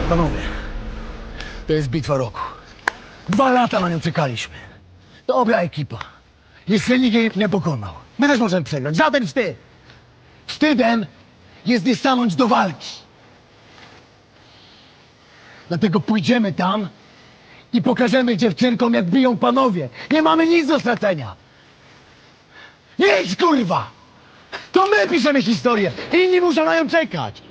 Panowie, to jest bitwa roku. 2 lata na nią czekaliśmy. Dobra ekipa. Jeszcze nikt jej nie pokonał. My też możemy przegrać. Żaden wstyd. Wstydem jest nie stanąć do walki. Dlatego pójdziemy tam i pokażemy dziewczynkom, jak biją panowie. Nie mamy nic do stracenia. Nic, kurwa! To my piszemy historię. Inni muszą na nią czekać.